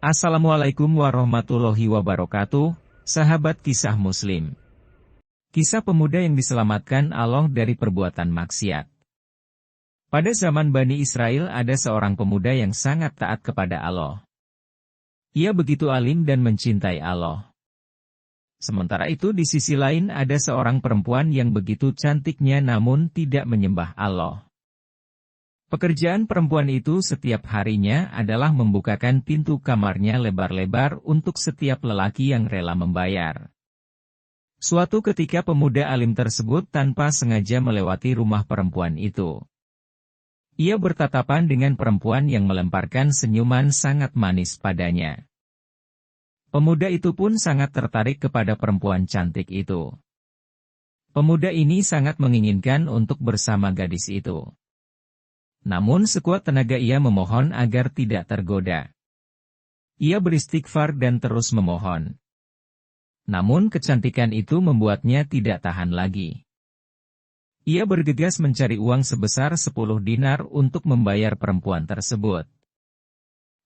Assalamualaikum warahmatullahi wabarakatuh, sahabat kisah muslim. Kisah pemuda yang diselamatkan Allah dari perbuatan maksiat. Pada zaman Bani Israel ada seorang pemuda yang sangat taat kepada Allah. Ia begitu alim dan mencintai Allah. Sementara itu di sisi lain ada seorang perempuan yang begitu cantiknya namun tidak menyembah Allah. Pekerjaan perempuan itu setiap harinya adalah membukakan pintu kamarnya lebar-lebar untuk setiap lelaki yang rela membayar. Suatu ketika pemuda alim tersebut tanpa sengaja melewati rumah perempuan itu. Ia bertatapan dengan perempuan yang melemparkan senyuman sangat manis padanya. Pemuda itu pun sangat tertarik kepada perempuan cantik itu. Pemuda ini sangat menginginkan untuk bersama gadis itu. Namun sekuat tenaga ia memohon agar tidak tergoda. Ia beristighfar dan terus memohon. Namun kecantikan itu membuatnya tidak tahan lagi. Ia bergegas mencari uang sebesar 10 dinar untuk membayar perempuan tersebut.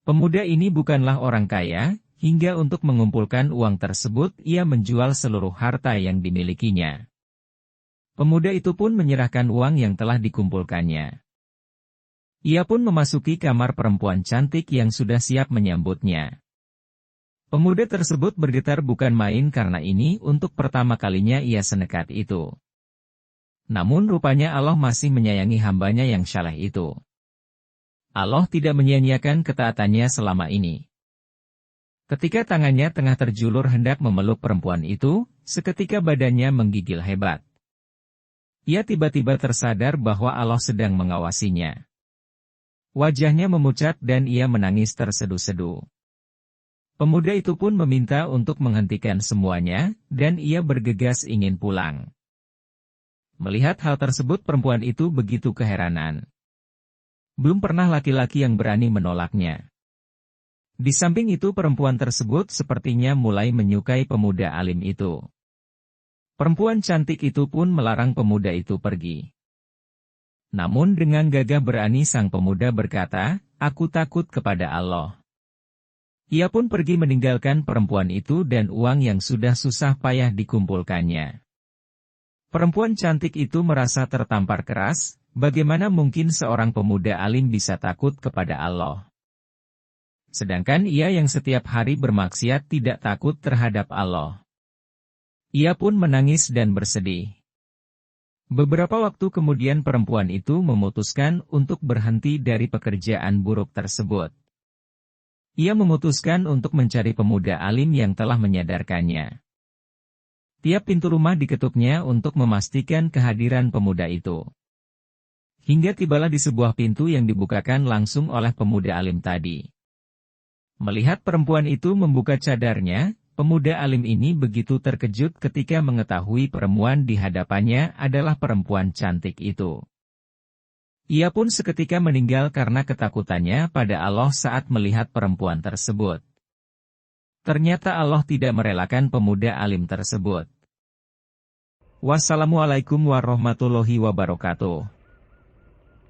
Pemuda ini bukanlah orang kaya, hingga untuk mengumpulkan uang tersebut ia menjual seluruh harta yang dimilikinya. Pemuda itu pun menyerahkan uang yang telah dikumpulkannya. Ia pun memasuki kamar perempuan cantik yang sudah siap menyambutnya. Pemuda tersebut bergetar bukan main karena ini untuk pertama kalinya ia senekat itu. Namun rupanya Allah masih menyayangi hambanya yang saleh itu. Allah tidak menyia-nyiakan ketaatannya selama ini. Ketika tangannya tengah terjulur hendak memeluk perempuan itu, seketika badannya menggigil hebat. Ia tiba-tiba tersadar bahwa Allah sedang mengawasinya. Wajahnya memucat dan ia menangis terseduh-seduh. Pemuda itu pun meminta untuk menghentikan semuanya, dan ia bergegas ingin pulang. Melihat hal tersebut perempuan itu begitu keheranan. Belum pernah laki-laki yang berani menolaknya. Di samping itu perempuan tersebut sepertinya mulai menyukai pemuda alim itu. Perempuan cantik itu pun melarang pemuda itu pergi. Namun dengan gagah berani sang pemuda berkata, "Aku takut kepada Allah." Ia pun pergi meninggalkan perempuan itu dan uang yang sudah susah payah dikumpulkannya. Perempuan cantik itu merasa tertampar keras, bagaimana mungkin seorang pemuda alim bisa takut kepada Allah? Sedangkan ia yang setiap hari bermaksiat tidak takut terhadap Allah. Ia pun menangis dan bersedih. Beberapa waktu kemudian perempuan itu memutuskan untuk berhenti dari pekerjaan buruk tersebut. Ia memutuskan untuk mencari pemuda alim yang telah menyadarkannya. Tiap pintu rumah diketuknya untuk memastikan kehadiran pemuda itu. Hingga tibalah di sebuah pintu yang dibukakan langsung oleh pemuda alim tadi. Melihat perempuan itu membuka cadarnya, pemuda alim ini begitu terkejut ketika mengetahui perempuan di hadapannya adalah perempuan cantik itu. Ia pun seketika meninggal karena ketakutannya pada Allah saat melihat perempuan tersebut. Ternyata Allah tidak merelakan pemuda alim tersebut. Wassalamualaikum warahmatullahi wabarakatuh.